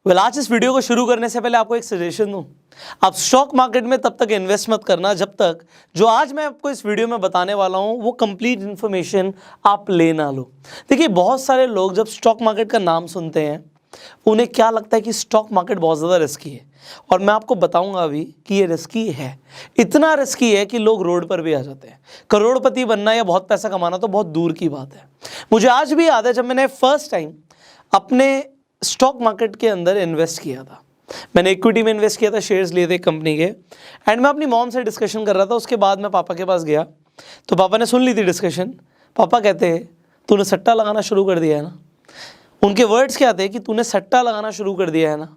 आज इस वीडियो को शुरू करने से पहले आपको एक सजेशन दूं। आप स्टॉक मार्केट में तब तक इन्वेस्ट मत करना जब तक जो आज मैं आपको इस वीडियो में बताने वाला हूं वो कंप्लीट इन्फॉर्मेशन आप ले ना लो। देखिए, बहुत सारे लोग जब स्टॉक मार्केट का नाम सुनते हैं उन्हें क्या लगता है कि स्टॉक मार्केट बहुत ज़्यादा रिस्की है, और मैं आपको बताऊंगा अभी कि ये रिस्की है। इतना रिस्की है कि लोग रोड पर भी आ जाते हैं। करोड़पति बनना या बहुत पैसा कमाना तो बहुत दूर की बात है। मुझे आज भी याद है जब मैंने फर्स्ट टाइम अपने स्टॉक मार्केट के अंदर इन्वेस्ट किया था। मैंने इक्विटी में इन्वेस्ट किया था, शेयर्स लिए थे कंपनी के, एंड मैं अपनी मॉम से डिस्कशन कर रहा था। उसके बाद मैं पापा के पास गया तो पापा ने सुन ली थी डिस्कशन। पापा कहते तूने सट्टा लगाना शुरू कर दिया है ना। उनके वर्ड्स क्या थे कि तूने सट्टा लगाना शुरू कर दिया है ना।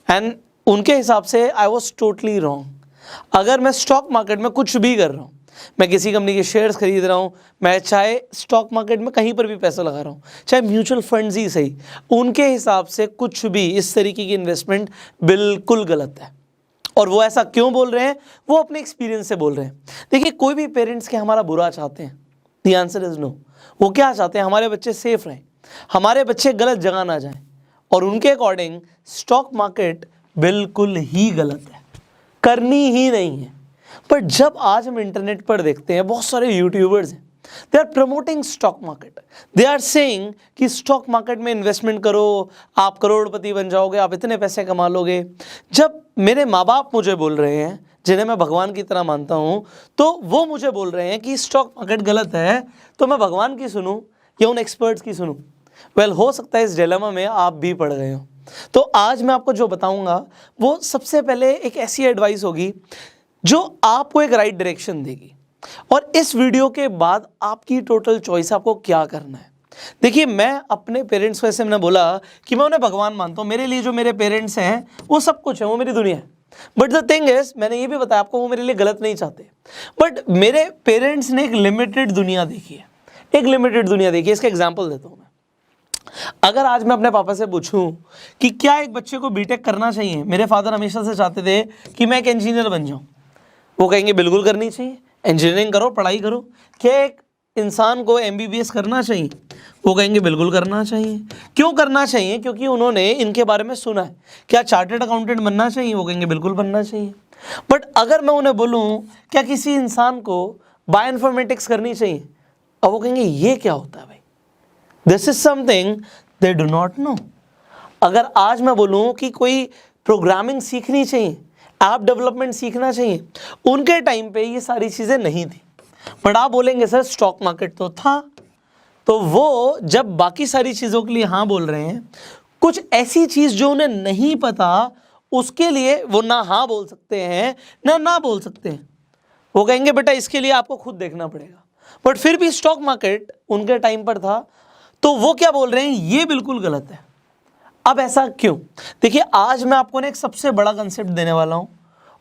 एंड उनके हिसाब से आई वॉज टोटली रॉन्ग। अगर मैं स्टॉक मार्केट में कुछ भी कर रहा हूँ, मैं किसी कंपनी के शेयर्स खरीद रहा हूँ, मैं चाहे स्टॉक मार्केट में कहीं पर भी पैसा लगा रहा हूँ, चाहे म्यूचुअल फंड्स ही सही, उनके हिसाब से कुछ भी इस तरीके की इन्वेस्टमेंट बिल्कुल गलत है। और वो ऐसा क्यों बोल रहे हैं? वो अपने एक्सपीरियंस से बोल रहे हैं। देखिए, कोई भी पेरेंट्स के हमारा बुरा चाहते हैं? The answer is no. वो क्या चाहते हैं? हमारे बच्चे सेफ रहें, हमारे बच्चे गलत जगह ना जाएं, और उनके अकॉर्डिंग स्टॉक मार्केट बिल्कुल ही गलत है, करनी ही नहीं है। पर जब आज हम इंटरनेट पर देखते हैं, बहुत सारे यूट्यूबर्स हैं, they are promoting stock market. They are saying कि स्टॉक मार्केट में इन्वेस्टमेंट करो, आप करोड़पति बन जाओगे, आप इतने पैसे कमा लोगे। जब मेरे माँ बाप मुझे बोल रहे हैं, जिन्हें मैं भगवान की तरह मानता हूँ, तो वो मुझे बोल रहे हैं कि स्टॉक मार्केट गलत है, तो मैं भगवान की सुनूं या उन एक्सपर्ट्स की सुनूं? वेल, हो सकता है इस डिलेमा में आप भी पड़ गए हो। तो आज मैं आपको जो बताऊंगा वो सबसे पहले एक ऐसी एडवाइस होगी जो आपको एक राइट डायरेक्शन देगी, और इस वीडियो के बाद आपकी टोटल चॉइस आपको क्या करना है। देखिए, मैं अपने पेरेंट्स को ऐसे मैंने बोला कि मैं उन्हें भगवान मानता हूँ। मेरे लिए जो मेरे पेरेंट्स हैं वो सब कुछ है, वो मेरी दुनिया है। बट द थिंग इज, मैंने ये भी बताया आपको, वो मेरे लिए गलत नहीं चाहते। बट मेरे पेरेंट्स ने एक लिमिटेड दुनिया देखी है, एक लिमिटेड दुनिया देखी है। इसका एग्जाम्पल देता हूँ मैं। अगर आज मैं अपने पापा से पूछूं कि क्या एक बच्चे को बीटेक करना चाहिए, मेरे फादर हमेशा से चाहते थे कि मैं एक इंजीनियर बन जाऊं। वो कहेंगे बिल्कुल करनी चाहिए, इंजीनियरिंग करो, पढ़ाई करो। क्या एक इंसान को एमबीबीएस करना चाहिए? वो कहेंगे बिल्कुल करना चाहिए। क्यों करना चाहिए? क्योंकि उन्होंने इनके बारे में सुना है। क्या चार्टर्ड अकाउंटेंट बनना चाहिए? वो कहेंगे बिल्कुल बनना चाहिए। बट अगर मैं उन्हें बोलूँ क्या किसी इंसान को बायोइन्फॉर्मेटिक्स करनी चाहिए, अब वो कहेंगे ये क्या होता है भाई, this is something they do not know. अगर आज मैं बोलूँ कि कोई प्रोग्रामिंग सीखनी चाहिए, ऐप डेवलपमेंट सीखना चाहिए, उनके टाइम पे ये सारी चीज़ें नहीं थी। बट आप बोलेंगे सर स्टॉक मार्केट तो था। तो वो जब बाकी सारी चीज़ों के लिए हाँ बोल रहे हैं, कुछ ऐसी चीज़ जो उन्हें नहीं पता उसके लिए वो ना हाँ बोल सकते हैं ना बोल सकते हैं। वो कहेंगे बेटा इसके लिए आपको खुद देखना पड़ेगा। बट फिर भी स्टॉक मार्केट उनके टाइम पर था, तो वो क्या बोल रहे हैं? ये बिल्कुल गलत है। अब ऐसा क्यों? देखिए, आज मैं आपको ना एक सबसे बड़ा कंसेप्ट देने वाला हूं,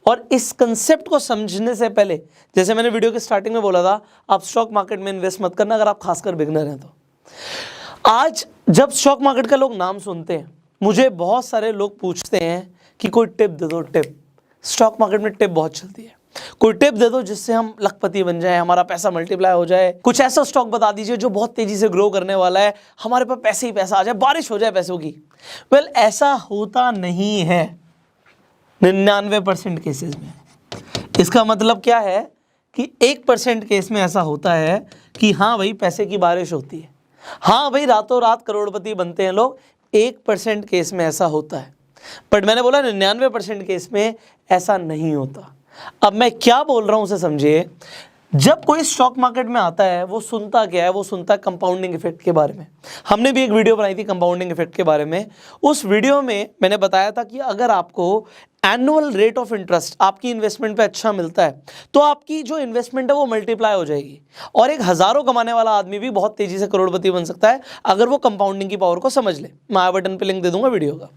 और इस कंसेप्ट को समझने से पहले, जैसे मैंने वीडियो के स्टार्टिंग में बोला था, आप स्टॉक मार्केट में इन्वेस्ट मत करना अगर आप खासकर बिगनर हैं तो। आज जब स्टॉक मार्केट का लोग नाम सुनते हैं, मुझे बहुत सारे लोग पूछते हैं कि कोई टिप दे दो। टिप, स्टॉक मार्केट में टिप बहुत चलती है। कोई टिप दे दो जिससे हम लखपति बन जाए, हमारा पैसा मल्टीप्लाई हो जाए। कुछ ऐसा स्टॉक बता दीजिए जो बहुत तेजी से ग्रो करने वाला है, हमारे पास पैसे ही पैसा आ जाए, बारिश हो जाए पैसों की। वेल, ऐसा होता नहीं है 99% केसेस में। इसका मतलब क्या है कि 1% केस में ऐसा होता है कि हाँ भाई पैसे की बारिश होती है, हाँ भाई रातों रात करोड़पति बनते हैं लोग। 1% केस में ऐसा होता है, बट मैंने बोला 99% केस में ऐसा नहीं होता। अब मैं क्या बोल रहा हूं उसे समझिए। जब कोई स्टॉक मार्केट में आता है वो सुनता क्या है? वो सुनता है कंपाउंडिंग इफेक्ट के बारे में। हमने भी एक वीडियो बनाई थी कंपाउंडिंग इफेक्ट के बारे में। उस वीडियो में मैंने बताया था कि अगर आपको एनुअल रेट ऑफ इंटरेस्ट आपकी इन्वेस्टमेंट पे अच्छा मिलता है तो आपकी जो इन्वेस्टमेंट है वो मल्टीप्लाई हो जाएगी, और एक हजारों कमाने वाला आदमी भी बहुत तेजी से करोड़पति बन सकता है अगर वो कंपाउंडिंग की पावर को समझ ले। मैं आई बटन पे लिंक दे दूंगा वीडियो का।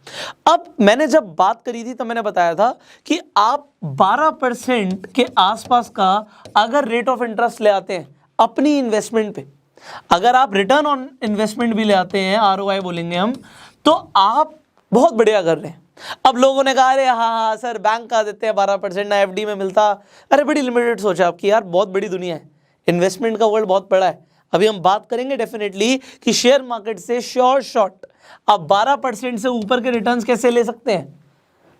अब मैंने जब बात करी थी तो मैंने बताया था कि आप 12% के आसपास का अगर रेट ऑफ इंटरेस्ट ले आते हैं अपनी इन्वेस्टमेंट पे, अगर आप रिटर्न ऑन इन्वेस्टमेंट भी ले आते हैं, आरओआई बोलेंगे हम, तो आप बहुत बढ़िया कर रहे हैं। अब लोगों ने कहा अरे हाँ सर बैंक का देते हैं 12% ना एफडी में मिलता। अरे बड़ी लिमिटेड सोच है आपकी यार, बहुत बड़ी दुनिया है, इन्वेस्टमेंट का वर्ल्ड बहुत बड़ा है। अभी हम बात करेंगे डेफिनेटली कि शेयर मार्केट से श्योर शॉट आप 12% से ऊपर के रिटर्न्स कैसे ले सकते हैं?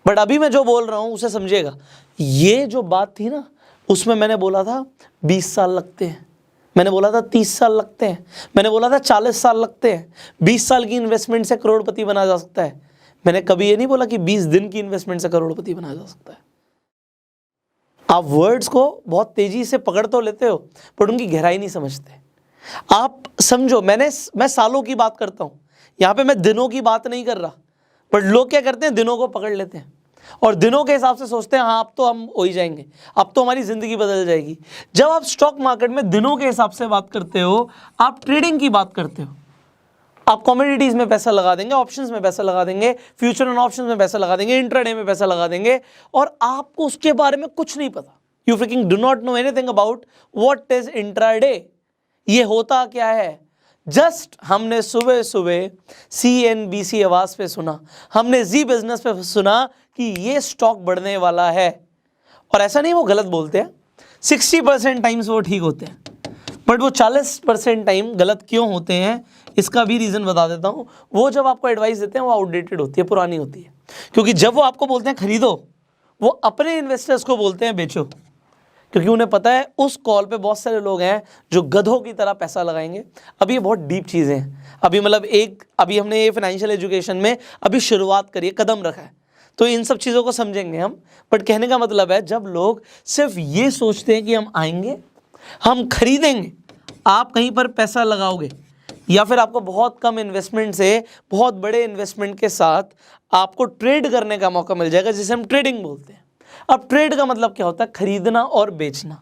बट अभी मैं जो बोल रहा हूं उसे समझिएगा। ये जो बात थी ना, उसमें मैंने बोला था 20 साल लगते हैं, मैंने बोला था 30 साल लगते हैं, मैंने बोला था 40 साल लगते हैं। 20 साल की इन्वेस्टमेंट से करोड़पति बना जा सकता है। मैंने कभी ये नहीं बोला कि 20 दिन की इन्वेस्टमेंट से करोड़पति बना जा सकता है। आप वर्ड्स को बहुत तेजी से पकड़ तो लेते हो पर उनकी गहराई नहीं समझते। आप समझो, मैं सालों की बात करता हूं, यहां पे मैं दिनों की बात नहीं कर रहा। बट लोग क्या करते हैं, दिनों को पकड़ लेते हैं और दिनों के हिसाब से सोचते हैं हाँ अब तो हम हो ही जाएंगे, अब तो हमारी जिंदगी बदल जाएगी। जब आप स्टॉक मार्केट में दिनों के हिसाब से बात करते हो, आप ट्रेडिंग की बात करते हो, आप कमोडिटीज में पैसा लगा देंगे, ऑप्शंस में पैसा लगा देंगे, फ्यूचर एंड ऑप्शंस में पैसा लगा देंगे, इंट्राडे में पैसा लगा देंगे और आपको उसके बारे में कुछ नहीं पता। You fricking do not know anything about what is intraday. ये होता क्या है? जस्ट हमने सुबह सुबह CNBC आवाज पे सुना, हमने जी बिजनेस पे सुना कि ये स्टॉक बढ़ने वाला है। और ऐसा नहीं वो गलत बोलते हैं, 60% टाइम्स वो ठीक होते हैं, बट वो 40% टाइम गलत क्यों होते हैं इसका भी रीज़न बता देता हूँ। वो जब आपको एडवाइस देते हैं वो आउटडेटेड होती है, पुरानी होती है। क्योंकि जब वो आपको बोलते हैं खरीदो, वो अपने इन्वेस्टर्स को बोलते हैं बेचो, क्योंकि उन्हें पता है उस कॉल पे बहुत सारे लोग हैं जो गधों की तरह पैसा लगाएंगे। अभी ये बहुत डीप चीज़ें हैं, अभी मतलब अभी हमने ये फाइनेंशियल एजुकेशन में अभी शुरुआत करी है, कदम रखा है, तो इन सब चीज़ों को समझेंगे हम। बट कहने का मतलब है जब लोग सिर्फ ये सोचते हैं कि हम आएंगे, हम खरीदेंगे, आप कहीं पर पैसा लगाओगे या फिर आपको बहुत कम इन्वेस्टमेंट से बहुत बड़े इन्वेस्टमेंट के साथ आपको ट्रेड करने का मौका मिल जाएगा, जिसे हम ट्रेडिंग बोलते हैं। अब ट्रेड का मतलब क्या होता है? खरीदना और बेचना।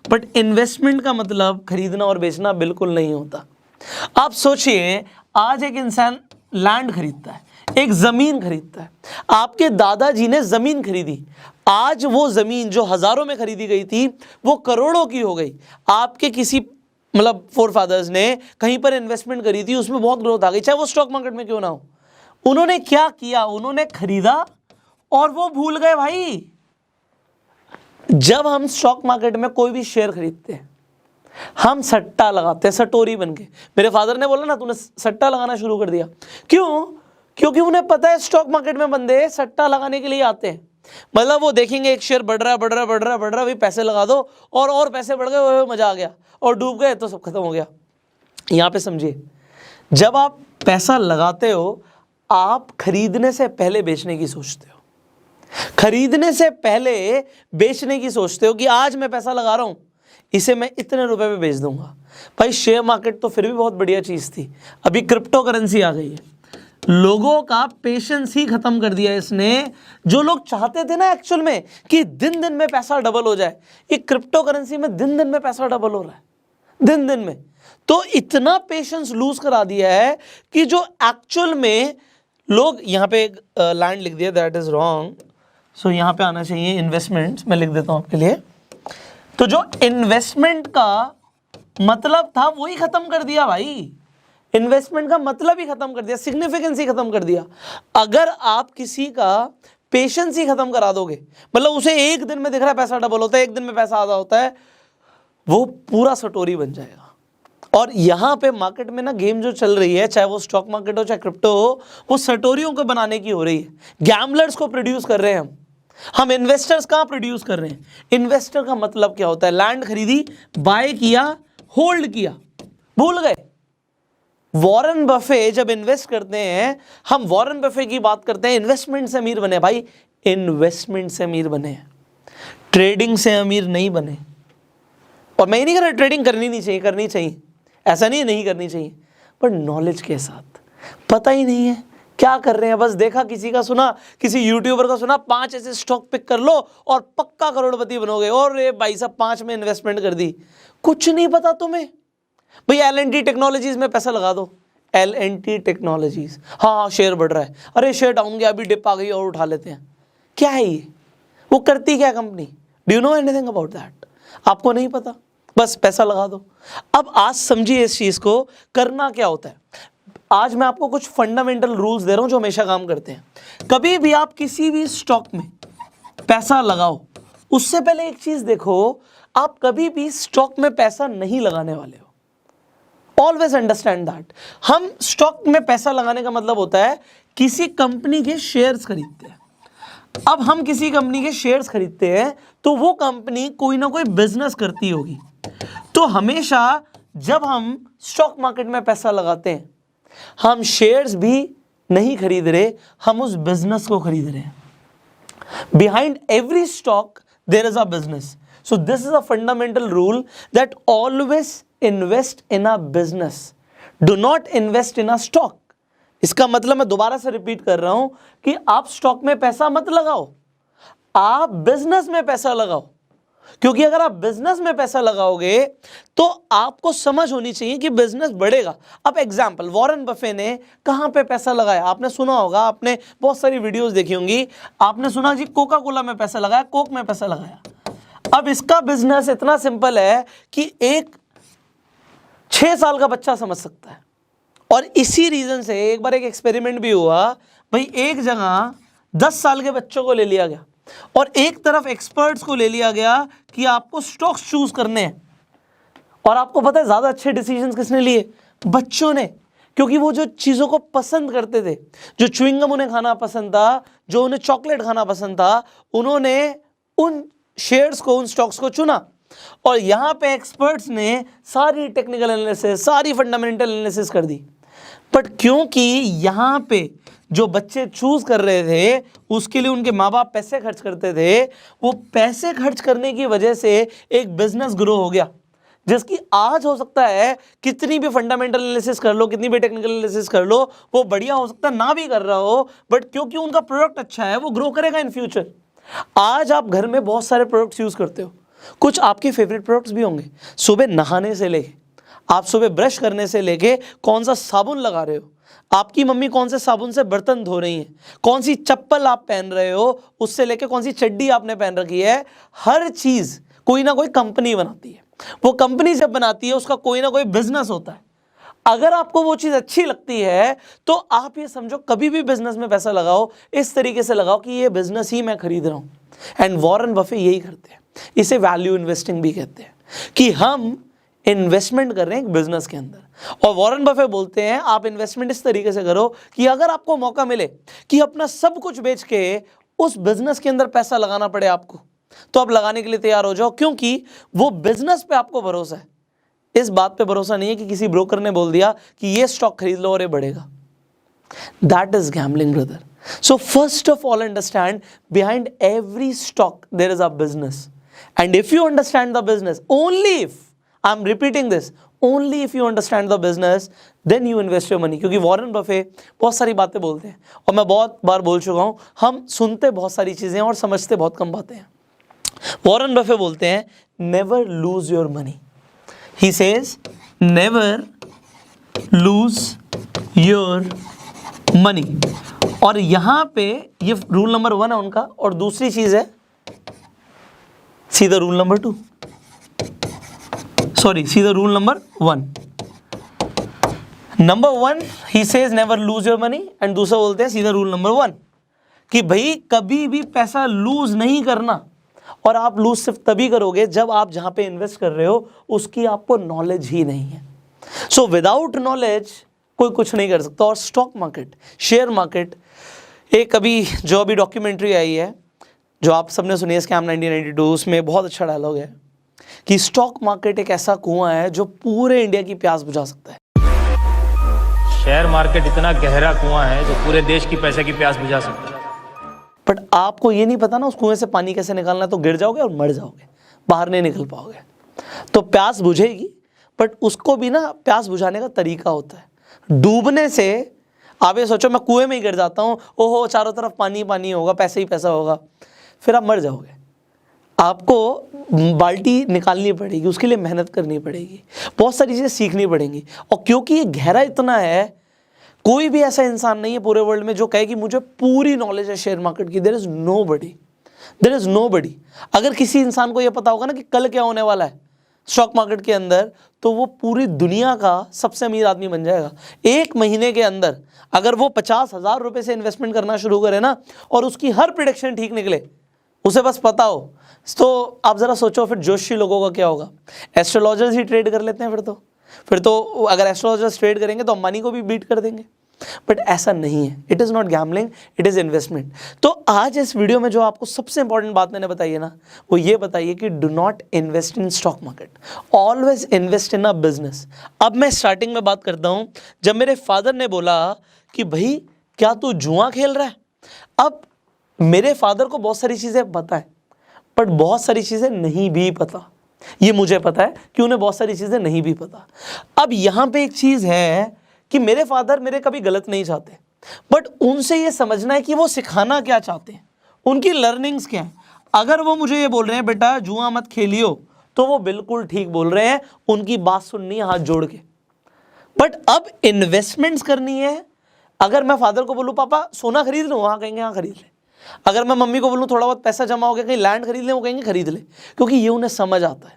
बट इन्वेस्टमेंट का मतलब खरीदना और बेचना बिल्कुल नहीं होता। आप सोचिए, आज एक इंसान लैंड खरीदता है, एक जमीन खरीदता है। आपके दादाजी ने जमीन खरीदी, आज वो जमीन जो हजारों में खरीदी गई थी वो करोड़ों की हो गई। आपके किसी मतलब फोरफादर्स ने कहीं पर इन्वेस्टमेंट करी थी, उसमें बहुत ग्रोथ आ गई, चाहे वो स्टॉक मार्केट में क्यों ना हो। उन्होंने क्या किया? उन्होंने खरीदा और वो भूल गए भाई। जब हम स्टॉक मार्केट में कोई भी शेयर खरीदते हैं, हम सट्टा लगाते हैं, सटोरी बन के। मेरे फादर ने बोला ना तूने सट्टा लगाना शुरू कर दिया, क्यों? क्योंकि उन्हें पता है स्टॉक मार्केट में बंदे सट्टा लगाने के लिए आते हैं। मतलब वो देखेंगे एक शेयर बढ़ रहा है, बढ़ रहा है, बढ़ रहा है, बढ़ रहा है, भाई पैसे लगा दो, और पैसे बढ़ गए, वो मजा आ गया, और डूब गए तो सब खत्म हो गया। यहाँ पे समझिए, जब आप पैसा लगाते हो, आप खरीदने से पहले बेचने की सोचते हो, खरीदने से पहले बेचने की सोचते हो कि आज मैं पैसा लगा रहा हूं, इसे मैं इतने रुपए में बेच दूंगा। भाई शेयर मार्केट तो फिर भी बहुत बढ़िया चीज थी, अभी क्रिप्टो करेंसी आ गई है, लोगों का पेशेंस ही खत्म कर दिया इसने। जो लोग चाहते थे ना एक्चुअल में कि दिन दिन में पैसा डबल हो जाए, एक क्रिप्टो करेंसी में दिन दिन में पैसा डबल हो रहा है, दिन दिन में। तो इतना पेशेंस लूज करा दिया है कि जो एक्चुअल में लोग, यहाँ पे लैंड लिख दिया, दैट इज रॉन्ग, सो यहाँ पे आना चाहिए इन्वेस्टमेंट, मैं लिख देता हूं आपके लिए। तो जो इन्वेस्टमेंट का मतलब था वही खत्म कर दिया भाई, इन्वेस्टमेंट का मतलब ही खत्म कर दिया, सिग्निफिकेंस ही खत्म कर दिया। अगर आप किसी का पेशेंस ही खत्म करा दोगे, मतलब उसे एक दिन में दिख रहा है पैसा डबल होता है, एक दिन में पैसा आधा होता है, वो पूरा सटोरी बन जाएगा। और यहाँ पे मार्केट में ना गेम जो चल रही है, चाहे वो स्टॉक मार्केट हो चाहे क्रिप्टो हो, वो सटोरियों को बनाने की हो रही है, गैम्बलर्स को प्रोड्यूस कर रहे हैं हम इन्वेस्टर्स कहाँ प्रोड्यूस कर रहे हैं? इन्वेस्टर का मतलब क्या होता है? लैंड खरीदी, बाय किया, होल्ड किया, भूल गए। वॉरेन बफे जब इन्वेस्ट करते हैं, हम वॉरेन बफे की बात करते हैं, इन्वेस्टमेंट से अमीर बने भाई, इन्वेस्टमेंट से अमीर बने, ट्रेडिंग से अमीर नहीं बने। और मैं नहीं कह रहा ट्रेडिंग करनी नहीं चाहिए, करनी चाहिए, ऐसा नहीं करनी चाहिए, पर नॉलेज के साथ। पता ही नहीं है क्या कर रहे हैं, बस देखा किसी का सुना, किसी यूट्यूबर का सुना, 5 ऐसे स्टॉक पिक कर लो और पक्का करोड़पति बनोगे, और ये भाई साहब 5 में इन्वेस्टमेंट कर दी, कुछ नहीं पता तुम्हें। भाई L&T टेक्नोलॉजीज में पैसा लगा दो, L&T टेक्नोलॉजीज, हाँ शेयर बढ़ रहा है, अरे शेयर डाउन गया, अभी डिप आ गई और उठा लेते हैं। क्या है ये? वो करती क्या company? Do you know anything about that? आपको नहीं पता, बस पैसा लगा दो। अब आज समझिए इस चीज को, करना क्या होता है। आज मैं आपको कुछ फंडामेंटल रूल्स दे रहा हूं जो हमेशा काम करते हैं। कभी भी आप किसी भी स्टॉक में पैसा लगाओ, उससे पहले एक चीज देखो, आप कभी भी स्टॉक में पैसा नहीं लगाने वाले हो। Always understand that. हम स्टॉक में पैसा लगाने का मतलब होता है किसी कंपनी के शेयर्स खरीदते हैं। अब हम किसी कंपनी के शेयर्स खरीदते हैं तो वो कंपनी कोई ना कोई बिजनेस करती होगी। तो हमेशा जब हम स्टॉक मार्केट में पैसा लगाते हैं, हम शेयर्स भी नहीं खरीद रहे, हम उस बिजनेस को खरीद रहे हैं। Behind every stock there is a business. So this is a fundamental rule that always invest in a business. Do not invest in a stock. इसका मतलब मैं दोबारा से रिपीट कर रहा हूं कि आप स्टॉक में पैसा मत लगाओ, आप बिजनेस में पैसा लगाओ। क्योंकि अगर आप बिजनेस में पैसा लगाओगे तो आपको समझ होनी चाहिए कि बिजनेस बढ़ेगा। अब एग्जांपल, वॉरेन बफे ने कहां पे पैसा लगाया? आपने सुना होगा, आपने बहुत सारी वीडियोस देखी होंगी, आपने सुना जी कोका कोला में पैसा लगाया, कोक में पैसा लगाया। अब इसका बिजनेस इतना सिंपल है कि एक 6 साल का बच्चा समझ सकता है। और इसी रीजन से एक बार एक एक्सपेरिमेंट भी हुआ, भाई एक जगह 10 साल के बच्चों को ले लिया गया और एक तरफ एक्सपर्ट्स को ले लिया गया कि आपको स्टॉक्स चूज करने हैं। और आपको पता है ज्यादा अच्छे डिसीजंस किसने लिए? बच्चों ने। क्योंकि वो जो चीजों को पसंद करते थे, जो च्युइंगम उन्हें खाना पसंद था, जो उन्हें चॉकलेट खाना पसंद था, उन्होंने उन शेयर्स को, उन स्टॉक्स को चुना। और यहां पे एक्सपर्ट्स ने सारी टेक्निकल एनालिसिस, सारी फंडामेंटल एनालिसिस कर दी। बट क्योंकि यहां पे जो बच्चे चूज कर रहे थे उसके लिए उनके माँ बाप पैसे खर्च करते थे, वो पैसे खर्च करने की वजह से एक बिजनेस ग्रो हो गया, जिसकी आज हो सकता है कितनी भी फंडामेंटल एनालिसिस कर लो, कितनी भी टेक्निकल एनालिसिस कर लो, वो बढ़िया हो सकता है ना भी कर रहा हो, बट क्योंकि उनका प्रोडक्ट अच्छा है वो ग्रो करेगा इन फ्यूचर। आज आप घर में बहुत सारे प्रोडक्ट्स यूज करते हो, कुछ आपके फेवरेट प्रोडक्ट्स भी होंगे। सुबह नहाने से लेके, आप सुबह ब्रश करने से लेके कौन सा साबुन लगा रहे हो, आपकी मम्मी कौन से साबुन से बर्तन धो रही हैं, कौन सी चप्पल आप पहन रहे हो, उससे लेके कौन सी चड्डी आपने पहन रखी है, हर चीज कोई ना कोई कंपनी बनाती है। वो कंपनी जब बनाती है उसका कोई ना कोई बिजनेस होता है। अगर आपको वो चीज अच्छी लगती है तो आप ये समझो कभी भी बिजनेस में पैसा लगाओ, इस तरीके से लगाओ कि ये बिजनेस ही मैं खरीद रहा हूं। एंड वॉरेन बफे यही करते हैं, इसे वैल्यू इन्वेस्टिंग भी कहते हैं, कि हम इन्वेस्टमेंट कर रहे हैं एक बिजनेस के अंदर। और वॉरेन बफे बोलते हैं आप इन्वेस्टमेंट इस तरीके से करो कि अगर आपको मौका मिले कि अपना सब कुछ बेच के उस बिजनेस के अंदर पैसा लगाना पड़े आपको, तो आप लगाने के लिए तैयार हो जाओ, क्योंकि वो बिजनेस पे आपको भरोसा है। इस बात पे भरोसा नहीं है कि किसी ब्रोकर ने बोल दिया कि ये स्टॉक खरीद लो और ये बढ़ेगा। That is gambling brother. So first of all understand, behind every stock there is a business, and if you understand the business, only if, I am repeating this, only if you understand the business then you invest your money। क्योंकि Warren Buffett बहुत सारी बातें बोलते हैं और मैं बहुत बार बोल चुका हूं, हम सुनते बहुत सारी चीजें और समझते बहुत कम बातें हैं। वॉरेन बफे बोलते हैं never lose your money, he says never lose your money। और यहां पे ये रूल नंबर 1 है उनका, और दूसरी चीज है सीधा रूल नंबर 2, सॉरी सीधा rule number 1। Number 1 he says never lose your money, and दूसरा बोलते हैं सीधा रूल नंबर 1 कि भाई कभी भी पैसा लूज नहीं करना। और आप लूज सिर्फ तभी करोगे जब आप जहां पे इन्वेस्ट कर रहे हो उसकी आपको नॉलेज ही नहीं है। सो विदाउट नॉलेज कोई कुछ नहीं कर सकता। और स्टॉक मार्केट, शेयर मार्केट, एक अभी जो अभी डॉक्यूमेंट्री आई है जो आप सबने सुनी है, स्कैम 1992, उसमें बहुत अच्छा डायलॉग है कि स्टॉक मार्केट एक ऐसा कुआं है जो पूरे इंडिया की प्यास बुझा सकता है। शेयर मार्केट इतना गहरा कुआं है जो पूरे देश की पैसे की प्यास बुझा सकता है। बट आपको ये नहीं पता ना उस कुएं से पानी कैसे निकालना है, तो गिर जाओगे और मर जाओगे, बाहर नहीं निकल पाओगे। तो प्यास बुझेगी, बट उसको भी ना प्यास बुझाने का तरीका होता है। डूबने से आप ये सोचो मैं कुएं में ही गिर जाता हूँ, ओहो चारों तरफ पानी पानी होगा, पैसे ही पैसा होगा, फिर आप मर जाओगे। आपको बाल्टी निकालनी पड़ेगी, उसके लिए मेहनत करनी पड़ेगी, बहुत सारी चीज़ें सीखनी पड़ेंगी। और क्योंकि ये गहरा इतना है, कोई भी ऐसा इंसान नहीं है पूरे वर्ल्ड में जो कहे कि मुझे पूरी नॉलेज है शेयर मार्केट की। There is nobody, there is nobody. अगर किसी इंसान को यह पता होगा ना कि कल क्या होने वाला है स्टॉक मार्केट के अंदर, तो वो पूरी दुनिया का सबसे अमीर आदमी बन जाएगा। 1 महीने के अंदर अगर वो 50,000 रुपये से इन्वेस्टमेंट करना शुरू करे ना, और उसकी हर प्रिडिक्शन ठीक निकले, उसे बस पता हो, तो आप ज़रा सोचो फिर जोशी लोगों का क्या होगा। एस्ट्रोलॉजर्स ही ट्रेड कर लेते हैं फिर तो, फिर तो अगर एस्ट्रोलॉजर्स ट्रेड करेंगे तो अंबानी को भी बीट कर देंगे, बट ऐसा नहीं है। It is not gambling, it is investment. तो आज इस वीडियो में जो आपको सबसे इंपॉर्टेंट बात मैंने बताई है ना, वो ये बताइए कि do not invest in stock market, always invest in a business. अब मैं स्टार्टिंग में बात करता हूँ, जब मेरे फादर ने बोला कि भाई क्या तू जुआ खेल रहा है। अब मेरे फादर को बहुत सारी चीज़ें पता है, बट बहुत सारी चीज़ें नहीं भी पता। ये मुझे पता है कि उन्हें बहुत सारी चीज़ें नहीं भी पता। अब यहाँ पे एक चीज़ है कि मेरे फादर मेरे कभी गलत नहीं चाहते, बट उनसे ये समझना है कि वो सिखाना क्या चाहते हैं, उनकी लर्निंग्स क्या है। अगर वो मुझे ये बोल रहे हैं बेटा जुआ मत खेलियो, तो वो बिल्कुल ठीक बोल रहे हैं, उनकी बात सुननी है हाथ जोड़ के। बट अब इन्वेस्टमेंट्स करनी है। अगर मैं फादर को बोलूँ पापा सोना खरीद लो, हाँ कहेंगे हाँ खरीद ले। अगर मैं मम्मी को बोलूँ थोड़ा बहुत पैसा जमा हो गया कहीं लैंड खरीद ले, वो कहेंगे खरीद ले, क्योंकि ये उन्हें समझ आता है।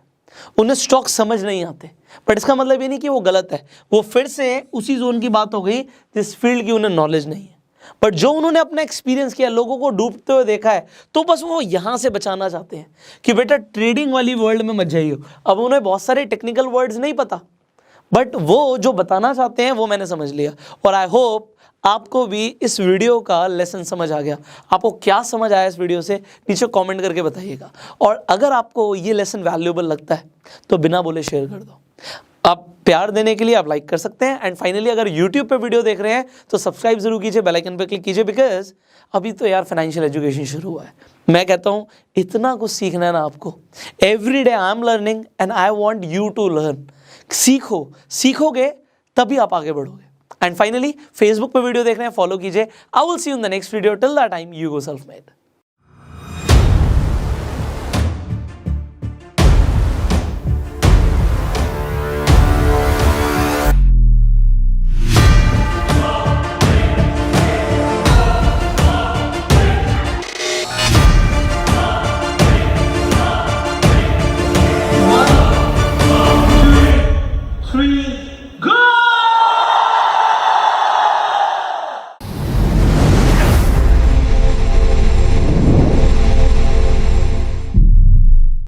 उन्हें स्टॉक समझ नहीं आते, बट इसका मतलब ये नहीं कि वो गलत है। वो फिर से उसी जोन की बात हो गई जिस फील्ड की उन्हें नॉलेज नहीं है, बट जो उन्होंने अपना एक्सपीरियंस किया, लोगों को डूबते हुए देखा है, तो बस वो यहाँ से बचाना चाहते हैं कि बेटा ट्रेडिंग वाली वर्ल्ड में मत जाइयो। अब उन्हें बहुत सारे टेक्निकल वर्ड्स नहीं पता, बट वो जो बताना चाहते हैं वो मैंने समझ लिया। और आई होप आपको भी इस वीडियो का लेसन समझ आ गया। आपको क्या समझ आया इस वीडियो से, नीचे कमेंट करके बताइएगा। और अगर आपको ये लेसन वैल्यूएबल लगता है तो बिना बोले शेयर कर दो। आप प्यार देने के लिए आप लाइक कर सकते हैं। एंड फाइनली अगर यूट्यूब पे वीडियो देख रहे हैं तो सब्सक्राइब जरूर कीजिए, बेल आइकन पे क्लिक कीजिए, बिकॉज अभी तो यार फाइनेंशियल एजुकेशन शुरू हुआ है। मैं कहता हूँ इतना कुछ सीखना है ना आपको। Every day I am learning and I want you to learn. सीखो, सीखोगे तभी आप आगे बढ़ोगे। एंड फाइनली फेसबुक पे वीडियो देख रहे हैं, फॉलो कीजिए। I will see you in the next video. Till that time you go self made.